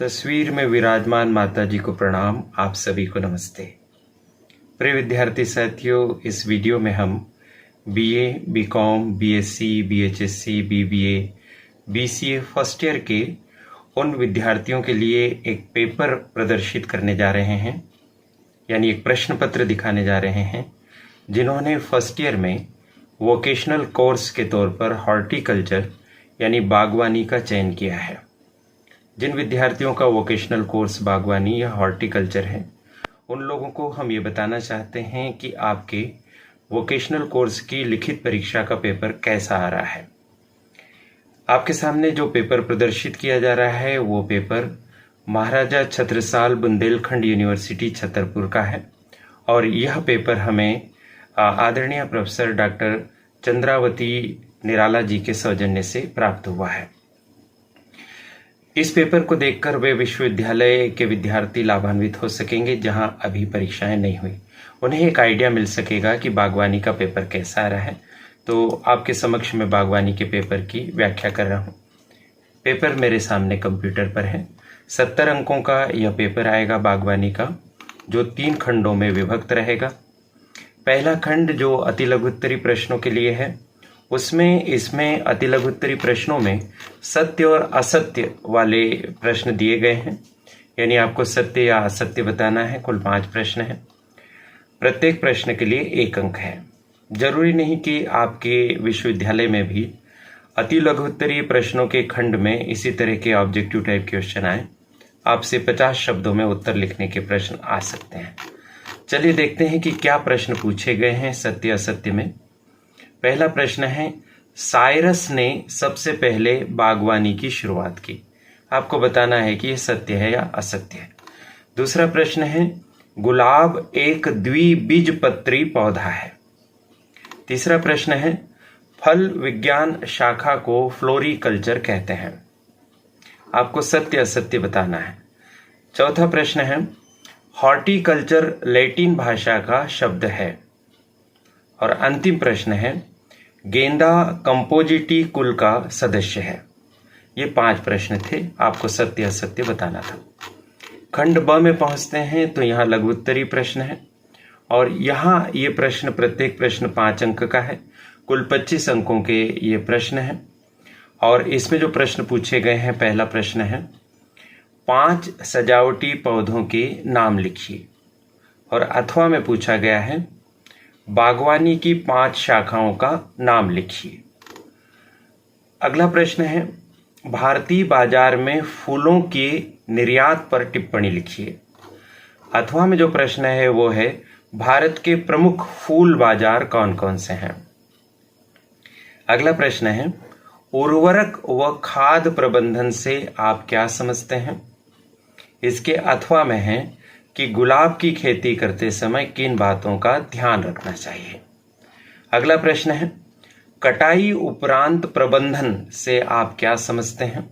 तस्वीर में विराजमान माता जी को प्रणाम। आप सभी को नमस्ते। प्रिय विद्यार्थी साथियों, इस वीडियो में हम बीए, बीकॉम, बीएससी, बीएचएससी, बीबीए, बीसीए फर्स्ट ईयर के उन विद्यार्थियों के लिए एक पेपर प्रदर्शित करने जा रहे हैं, यानी एक प्रश्न पत्र दिखाने जा रहे हैं, जिन्होंने फर्स्ट ईयर में वोकेशनल कोर्स के तौर पर हॉर्टिकल्चर यानी बागवानी का चयन किया है। जिन विद्यार्थियों का वोकेशनल कोर्स बागवानी या हॉर्टिकल्चर है, उन लोगों को हम ये बताना चाहते हैं कि आपके वोकेशनल कोर्स की लिखित परीक्षा का पेपर कैसा आ रहा है। आपके सामने जो पेपर प्रदर्शित किया जा रहा है वो पेपर महाराजा छत्रसाल बुंदेलखंड यूनिवर्सिटी छतरपुर का है और यह पेपर हमें आदरणीय प्रोफेसर डॉक्टर चंद्रावती निराला जी के सौजन्य से प्राप्त हुआ है। इस पेपर को देखकर वे विश्वविद्यालय के विद्यार्थी लाभान्वित हो सकेंगे जहां अभी परीक्षाएं नहीं हुई। उन्हें एक आइडिया मिल सकेगा कि बागवानी का पेपर कैसा आ रहा है। तो आपके समक्ष में बागवानी के पेपर की व्याख्या कर रहा हूं। पेपर मेरे सामने कंप्यूटर पर है। 70 अंकों का यह पेपर आएगा बागवानी का, जो 3 खंडों में विभक्त रहेगा। पहला खंड जो अति लघुत्तरी प्रश्नों के लिए है, इसमें अति लघुत्तरी प्रश्नों में सत्य और असत्य वाले प्रश्न दिए गए हैं, यानी आपको सत्य या असत्य बताना है। कुल 5 प्रश्न हैं। प्रत्येक प्रश्न के लिए 1 अंक है। जरूरी नहीं कि आपके विश्वविद्यालय में भी अति लघुत्तरी प्रश्नों के खंड में इसी तरह के ऑब्जेक्टिव टाइप क्वेश्चन आए। आपसे 50 शब्दों में उत्तर लिखने के प्रश्न आ सकते हैं। चलिए देखते हैं कि क्या प्रश्न पूछे गए हैं सत्य असत्य में। पहला प्रश्न है, साइरस ने सबसे पहले बागवानी की शुरुआत की। आपको बताना है कि यह सत्य है या असत्य है। दूसरा प्रश्न है, गुलाब एक द्विबीजपत्री पौधा है। तीसरा प्रश्न है, फल विज्ञान शाखा को फ्लोरिकल्चर कहते हैं। आपको सत्य असत्य बताना है। चौथा प्रश्न है, हॉर्टिकल्चर लैटिन भाषा का शब्द है। और अंतिम प्रश्न है, गेंदा कंपोजिटी कुल का सदस्य है। ये 5 प्रश्न थे, आपको सत्य असत्य बताना था। खंड ब में पहुंचते हैं तो यहाँ लघुत्तरी प्रश्न है और यहाँ ये प्रश्न, प्रत्येक प्रश्न 5 अंक का है। कुल 25 अंकों के ये प्रश्न हैं और इसमें जो प्रश्न पूछे गए हैं, पहला प्रश्न है, 5 सजावटी पौधों के नाम लिखिए। और अथवा में पूछा गया है, बागवानी की 5 शाखाओं का नाम लिखिए। अगला प्रश्न है, भारतीय बाजार में फूलों के निर्यात पर टिप्पणी लिखिए। अथवा में जो प्रश्न है वो है, भारत के प्रमुख फूल बाजार कौन कौन से हैं। अगला प्रश्न है, उर्वरक व खाद प्रबंधन से आप क्या समझते हैं। इसके अथवा में है कि गुलाब की खेती करते समय किन बातों का ध्यान रखना चाहिए। अगला प्रश्न है, कटाई उपरांत प्रबंधन से आप क्या समझते हैं।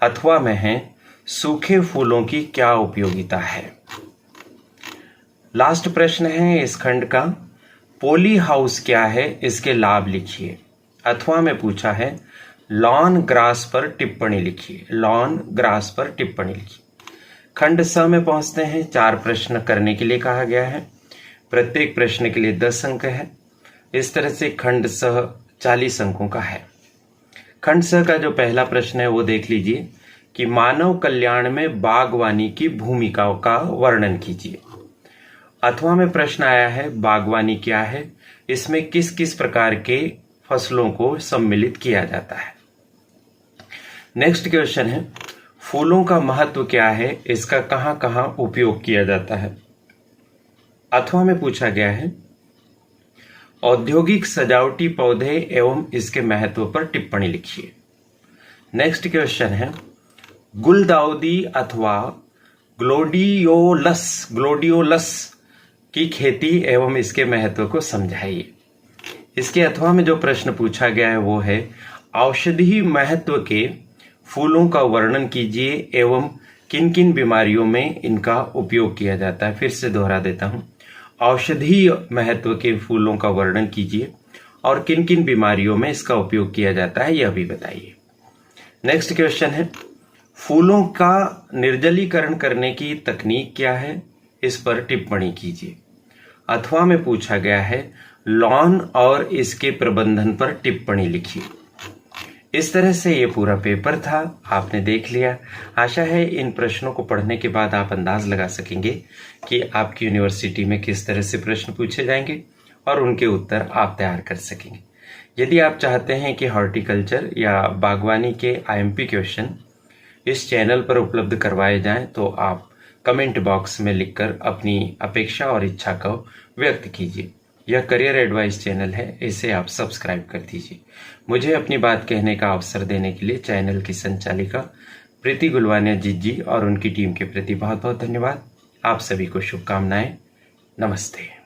अथवा में है, सूखे फूलों की क्या उपयोगिता है। लास्ट प्रश्न है इस खंड का, पॉली हाउस क्या है, इसके लाभ लिखिए। अथवा में पूछा है, लॉन ग्रास पर टिप्पणी लिखिए। लॉन ग्रास पर टिप्पणी लिखिए। खंड स में पहुंचते हैं। 4 प्रश्न करने के लिए कहा गया है। प्रत्येक प्रश्न के लिए 10 अंक है। इस तरह से खंड स 40 अंकों का है। खंड स का जो पहला प्रश्न है वो देख लीजिए कि मानव कल्याण में बागवानी की भूमिका का वर्णन कीजिए। अथवा में प्रश्न आया है, बागवानी क्या है, इसमें किस किस प्रकार के फसलों को सम्मिलित किया जाता है। नेक्स्ट क्वेश्चन है, फूलों का महत्व क्या है, इसका कहां कहां उपयोग किया जाता है। अथवा में पूछा गया है, औद्योगिक सजावटी पौधे एवं इसके महत्व पर टिप्पणी लिखिए। नेक्स्ट क्वेश्चन है, गुलदाउदी अथवा ग्लोडियोलस की खेती एवं इसके महत्व को समझाइए। इसके अथवा में जो प्रश्न पूछा गया है वो है, औषधि महत्व के फूलों का वर्णन कीजिए एवं किन किन बीमारियों में इनका उपयोग किया जाता है। फिर से दोहरा देता हूं, औषधीय महत्व के फूलों का वर्णन कीजिए और किन किन बीमारियों में इसका उपयोग किया जाता है, यह भी बताइए। नेक्स्ट क्वेश्चन है, फूलों का निर्जलीकरण करने की तकनीक क्या है, इस पर टिप्पणी कीजिए। अथवा में पूछा गया है लॉन और इसके प्रबंधन पर टिप्पणी लिखिए। इस तरह से ये पूरा पेपर था, आपने देख लिया। आशा है इन प्रश्नों को पढ़ने के बाद आप अंदाज लगा सकेंगे कि आपकी यूनिवर्सिटी में किस तरह से प्रश्न पूछे जाएंगे और उनके उत्तर आप तैयार कर सकेंगे। यदि आप चाहते हैं कि हॉर्टिकल्चर या बागवानी के आईएमपी क्वेश्चन इस चैनल पर उपलब्ध करवाए जाएं तो आप कमेंट बॉक्स में लिखकर अपनी अपेक्षा और इच्छा को व्यक्त कीजिए। यह करियर एडवाइस चैनल है, इसे आप सब्सक्राइब कर दीजिए। मुझे अपनी बात कहने का अवसर देने के लिए चैनल की संचालिका प्रीति गुलवानिया जी और उनकी टीम के प्रति बहुत बहुत धन्यवाद। आप सभी को शुभकामनाएं। नमस्ते।